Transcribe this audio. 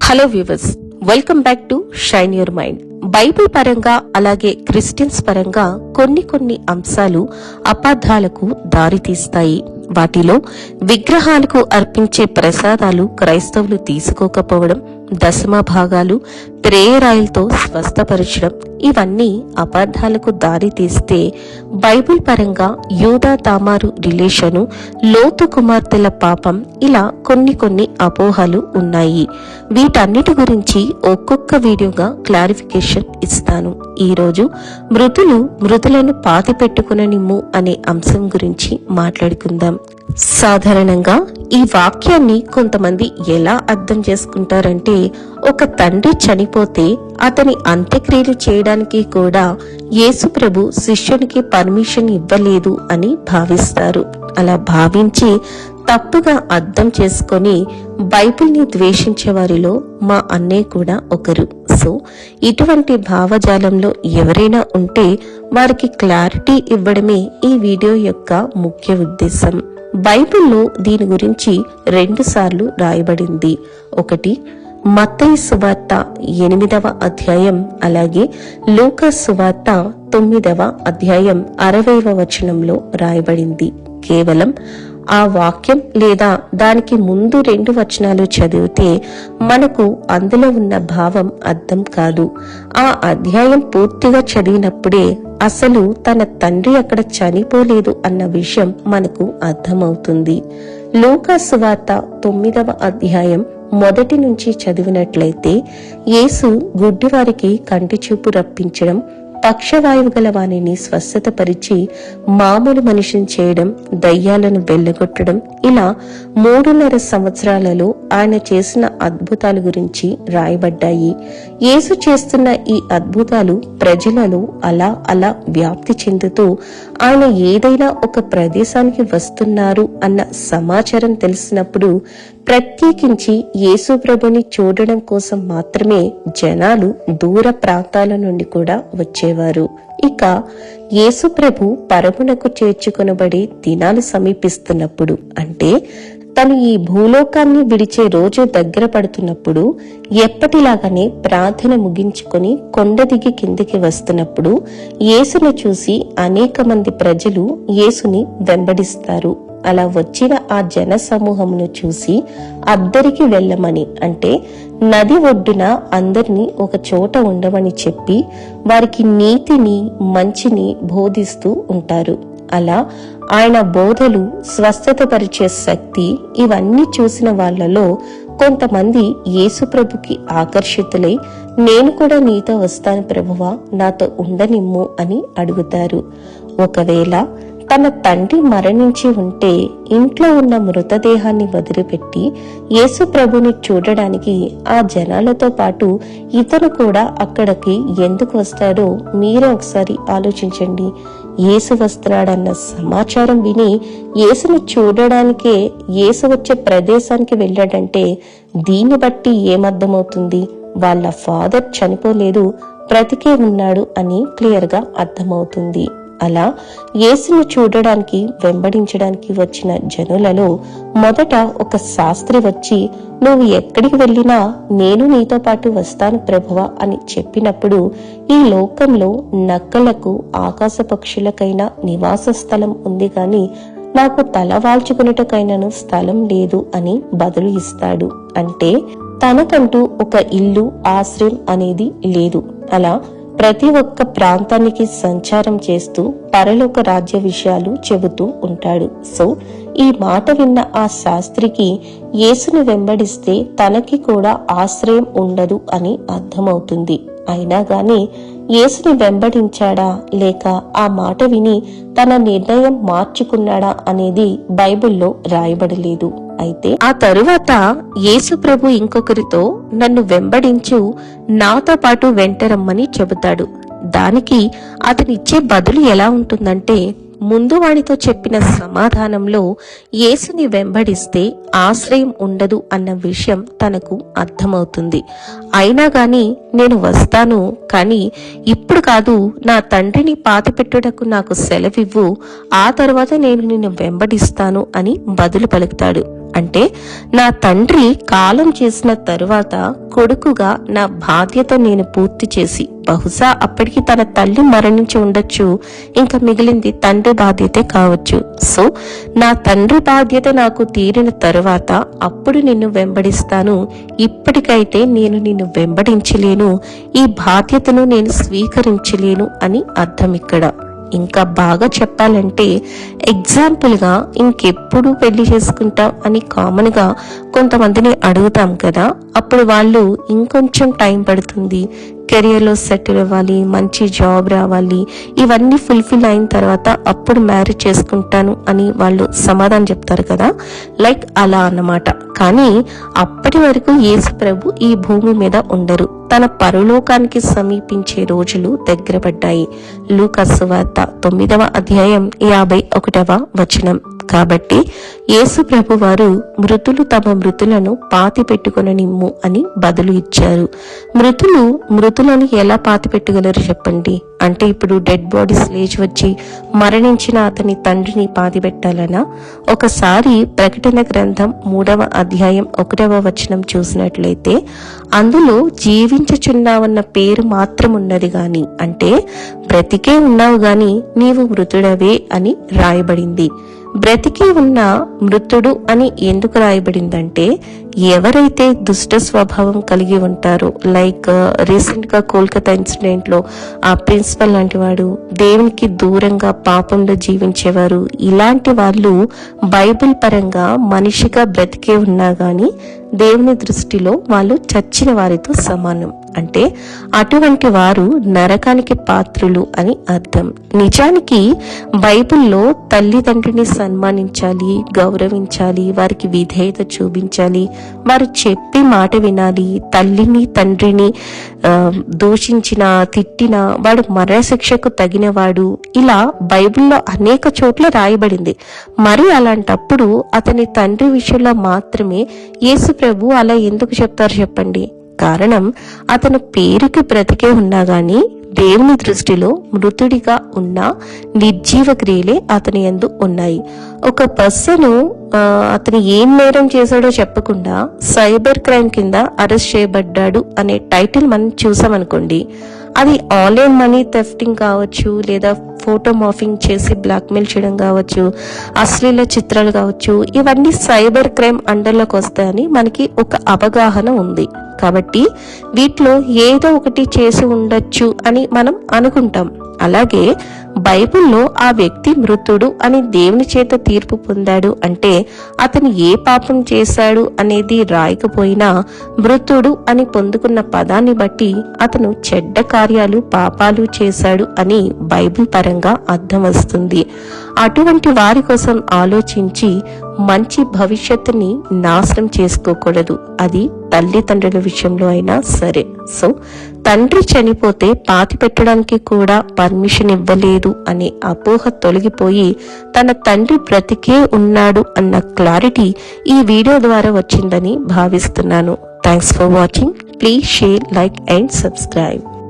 Hello viewers, welcome back to shine your mind. Bible పరంగా అలాగే Christians పరంగా కొన్ని అంశాలు అపార్థాలకు దారితీస్తాయి. వాటిలో విగ్రహాలకు అర్పించే ప్రసాదాలు క్రైస్తవులు తీసుకోకపోవడం, దశమ భాగాలు ప్రేయర్ ఆయిల్తో స్వస్థపరచడం, ఇవన్నీ అపార్థాలకు దారి తీస్తే బైబిల్ పరంగా యూదా తామారు రిలేషను, లోతు కుమార్తెల పాపం, ఇలా కొన్ని అపోహలు ఉన్నాయి. వీటన్నిటి గురించి ఒక్కొక్క వీడియోగా క్లారిఫికేషన్ ఇస్తాను. ఈరోజు మృతులను పాతి పెట్టుకుననిమ్ము అనే అంశం గురించి మాట్లాడుకుందాం. సాధారణంగా ఈ వాక్యాన్ని కొంతమంది ఎలా అర్థం చేసుకుంటారంటే, ఒక తండ్రి చనిపోతే అతని అంత్యక్రియలు చేయడానికి కూడా యేసు ప్రభు శిష్యునికి పర్మిషన్ ఇవ్వలేదు అని భావిస్తారు. అలా భావించి తప్పుగా అర్థం చేసుకొని బైబిల్ని ద్వేషించే వారిలో మా అన్నయ్య కూడా ఒకరు. సో ఇటువంటి భావజాలంలో ఎవరైనా ఉంటే వారికి క్లారిటీ ఇవ్వడమే ఈ వీడియో యొక్క ముఖ్య ఉద్దేశం. బైబిల్లో దీని గురించి 2 సార్లు రాయబడింది. ఒకటి మత్తయి సువార్త 8వ అధ్యాయం, అలాగే లూకా సువార్త 9వ అధ్యాయం 60వ వచనంలో రాయబడింది. కేవలం ఆ వాక్యం లేదా దానికి ముందు 2 వచనాలు చదివితే మనకు అందులో ఉన్న భావం అర్థం కాదు. ఆ అధ్యాయం పూర్తిగా చదివినప్పుడే అసలు తన తండ్రి అక్కడ చనిపోలేదు అన్న విషయం మనకు అర్థమవుతుంది. లూకా సువార్త 9వ అధ్యాయం 1 నుంచి చదివినట్లయితే యేసు గుడ్డివారికి కంటి చూపు రప్పించడం, పక్షవాయువు గల వాణిని స్వస్థతపరిచి మామూలు మనిషిని చేయడం, దయ్యాలను వెళ్ళగొట్టడం, ఇలా 3.5 సంవత్సరాలలో ఆయన చేసిన అద్భుతాల గురించి రాయబడ్డాయి. యేసు చేస్తున్న ఈ అద్భుతాలు ప్రజలలో అలా వ్యాప్తి చెందుతూ ఆయన ఏదైనా ఒక ప్రదేశానికి వస్తున్నారు అన్న సమాచారం తెలిసినప్పుడు ప్రత్యేకించి యేసు ప్రభుని చూడడం కోసం మాత్రమే జనాలు దూర ప్రాంతాల నుండి కూడా వచ్చేవారు. ఇక యేసు ప్రభు పరమునకు చేర్చుకొనబడే దినాలు సమీపిస్తున్నప్పుడు, అంటే తను ఈ భూలోకాన్ని విడిచే రోజు దగ్గర పడుతున్నప్పుడు, ఎప్పటిలాగానే ప్రార్థన ముగించుకొని కొండ దిగి కిందికి వస్తున్నప్పుడు యేసును చూసి అనేక మంది ప్రజలు యేసుని వెంబడిస్తారు. అలా వచ్చిన ఆ జన సమూహమును చూసి అద్దరికి వెళ్ళమని, అంటే నది ఒడ్డున అందరినీ ఒక చోట ఉండమని చెప్పి వారికి నీతిని మంచిని బోధిస్తూ ఉంటారు. అలా ఆయన బోధలు, స్వస్థతపరిచే శక్తి, ఇవన్నీ చూసిన వాళ్లలో కొంతమంది యేసు ప్రభుకి ఆకర్షితులై, నేను కూడా నీతో వస్తాను ప్రభువా, నాతో ఉండనిమ్ము అని అడుగుతారు. ఒకవేళ తన తండ్రి మరణించి ఉంటే ఇంట్లో ఉన్న మృతదేహాన్ని వదిలిపెట్టి యేసు ప్రభుని చూడడానికి ఆ జనాలతో పాటు ఇతను కూడా అక్కడికి ఎందుకు వస్తాడో మీరే ఒకసారి ఆలోచించండి. యేసు వస్తున్నాడన్న సమాచారం విని యేసును చూడడానికే యేసు వచ్చే ప్రదేశానికి వెళ్ళాడంటే దీన్ని బట్టి ఏమర్థమవుతుంది? వాళ్ళ ఫాదర్ చనిపోలేదు, బ్రతికే ఉన్నాడు అని క్లియర్ గా అర్థమవుతుంది. అలా యేసును చూడడానికి వెంబడించడానికి వచ్చిన జనులలో మొదట ఒక శాస్త్రి వచ్చి, నువ్వు ఎక్కడికి వెళ్ళినా నేను నీతో పాటు వస్తాను ప్రభువా అని చెప్పినప్పుడు, ఈ లోకంలో నక్కలకు, ఆకాశ పక్షులకైనా నివాస స్థలం ఉంది కానీ నాకు తల వాల్చుకునేటకైనాను స్థలం లేదు అని బదులు ఇస్తాడు. అంటే తనకంటూ ఒక ఇల్లు, ఆశ్రయం అనేది లేదు. అలా ప్రతి ఒక్క ప్రాంతానికి సంచారం చేస్తూ పరలోక రాజ్య విషయాలు చెబుతూ ఉంటాడు. సో ఈ మాట విన్న ఆ శాస్త్రికి యేసుని వెంబడిస్తే తనకి కూడా ఆశ్రయం ఉండదు అని అర్థమవుతుంది. అయినా గాని యేసుని వెంబడించాడా లేక ఆ మాట విని తన నిర్ణయం మార్చుకున్నాడా అనేది బైబిల్లో రాయబడలేదు. అయితే ఆ తరువాత యేసు ప్రభు ఇంకొకరితో, నన్ను వెంబడించు, నాతో పాటు వెంటరమ్మని చెబుతాడు. దానికి అతనిచ్చే బదులు ఎలా ఉంటుందంటే, ముందు వాడితో చెప్పిన సమాధానంలో యేసుని వెంబడిస్తే ఆశ్రయం ఉండదు అన్న విషయం తనకు అర్థమవుతుంది. అయినా గాని నేను వస్తాను, కానీ ఇప్పుడు కాదు, నా తండ్రిని పాతిపెట్టుటకు నాకు సెలవివ్వు, ఆ తర్వాత నేను నిన్ను వెంబడిస్తాను అని బదులు పలుకుతాడు. అంటే నా తండ్రి కాలం చేసిన తరువాత కొడుకుగా నా బాధ్యత నేను పూర్తి చేసి, బహుశా అప్పటికి తన తల్లి మరణించి ఉండొచ్చు, ఇంకా మిగిలింది తండ్రి బాధ్యతే కావచ్చు. సో నా తండ్రి బాధ్యత నాకు తీరిన తరువాత అప్పుడు నిన్ను వెంబడిస్తాను, ఇప్పటికైతే నేను నిన్ను వెంబడించలేను, ఈ బాధ్యతను నేను స్వీకరించలేను అని అర్థం ఇక్కడ. ఇంకా బాగా చెప్పాలంటే ఎగ్జాంపుల్గా ఇంకెప్పుడు పెళ్లి చేసుకుంటాం అని కామన్గా కొంతమందిని అడుగుతాం కదా, అప్పుడు వాళ్ళు ఇంకొంచెం టైం పడుతుంది, కెరియర్లో సెటిల్ అవ్వాలి, మంచి జాబ్ రావాలి, ఇవన్నీ ఫుల్ఫిల్ అయిన తర్వాత అప్పుడు మ్యారేజ్ చేసుకుంటాను అని వాళ్ళు సమాధానం చెప్తారు కదా, లైక్ అలా అన్నమాట. కానీ అప్పటి వరకు యేసు ప్రభు ఈ భూమి మీద ఉండరు, తన పరలోకానికి సమీపించే రోజులు దగ్గర పడ్డాయి. లూకా సువార్త 9వ అధ్యాయం 51వ వచనం. కాబట్టి యేసు ప్రభు వారు మృతులు తమ మృతులను పాతి పెట్టుకొననిమ్ము అని బదులు ఇచ్చారు. మృతులను ఎలా పాతి పెట్టుగలరు చెప్పండి? అంటే ఇప్పుడు డెడ్ బాడీస్ లేచి వచ్చి మరణించిన అతని తండ్రిని పాతి పెట్టాలనా? ఒకసారి ప్రకటన గ్రంథం 3వ అధ్యాయం 1వ వచనం చూసినట్లయితే అందులో జీవించుచున్నావన్న పేరు మాత్రం ఉన్నది గాని, అంటే బ్రతికే ఉన్నావు గాని నీవు మృతుడవే అని రాయబడింది. బ్రతికి ఉన్న మృతుడు అని ఎందుకు రాయబడిందంటే ఎవరైతే దుష్ట స్వభావం కలిగి ఉంటారో, లైక్ రీసెంట్ గా కోల్కతా ఇన్సిడెంట్ లో ఆ ప్రిన్సిపల్ లాంటి వాడు, దేవునికి దూరంగా పాపంలో జీవించేవారు, ఇలాంటి వాళ్ళు బైబిల్ పరంగా మనిషిగా బ్రతికే ఉన్నా గాని దేవుని దృష్టిలో వాళ్ళు చచ్చిన వారితో సమానం. అంటే అటువంటి వారు నరకానికి పాత్రులు అని అర్థం. నిజానికి బైబిల్లో తల్లిదండ్రిని సన్మానించాలి, గౌరవించాలి, వారికి విధేయత చూపించాలి, వారు చెప్పి మాట వినాలి. తల్లిని తండ్రిని దూషించిన, తిట్టిన వాడు మరణశిక్షకు తగినవాడు, ఇలా బైబిల్లో అనేక చోట్ల రాయబడింది. మరి అలాంటప్పుడు అతని తండ్రి విషయంలో మాత్రమే యేసు ప్రభు అలా ఎందుకు చెప్తారు చెప్పండి? కారణం అతను పేరుకి బ్రతికే ఉన్నా గాని దేవుని దృష్టిలో మృతుడిగా ఉన్న నిర్జీవ క్రియలే అతని యందు ఉన్నాయి. ఒక పర్సన్ అతను ఏం నేరం చేశాడో చెప్పకుండా సైబర్ క్రైమ్ కింద అరెస్ట్ చేయబడ్డాడు అనే టైటిల్ మనం చూసామనుకోండి, అది ఆన్లైన్ మనీ థెఫ్టింగ్ కావచ్చు, లేదా ఫోటో మాఫింగ్ చేసి బ్లాక్మెయిల్ చేయడం కావచ్చు, అశ్లీల చిత్రాలు కావచ్చు, ఇవన్నీ సైబర్ క్రైమ్ అండర్లోకి వస్తాయని మనకి ఒక అవగాహన ఉంది. కాబట్టి వీటిలో ఏదో ఒకటి చేసి ఉండొచ్చు అని మనం అనుకుంటాం. అలాగే బైబిల్లో ఆ వ్యక్తి మృతుడు అని దేవుని చేత తీర్పు పొందాడు అంటే అతను ఏ పాపం చేశాడు అనేది రాయకపోయినా మృతుడు అని పొందుకున్న పదాన్ని బట్టి అతను చెడ్డ కార్యాలు, పాపాలు చేశాడు అని బైబిల్ పరంగా అర్థం వస్తుంది. అటువంటి వారి కోసం ఆలోచించి మంచి భవిష్యత్తుని నాశనం చేసుకోకూడదు, అది తల్లిదండ్రుల విషయంలో అయినా సరే. సో తండ్రి చనిపోతే పాతి పెట్టడానికి కూడా పర్మిషన్ ఇవ్వలేదు అనే అపోహ తొలగిపోయి తన తండ్రి బ్రతికే ఉన్నాడు అన్న క్లారిటీ ఈ వీడియో ద్వారా వచ్చిందని భావిస్తున్నాను. Thanks for watching. Please share, like and subscribe.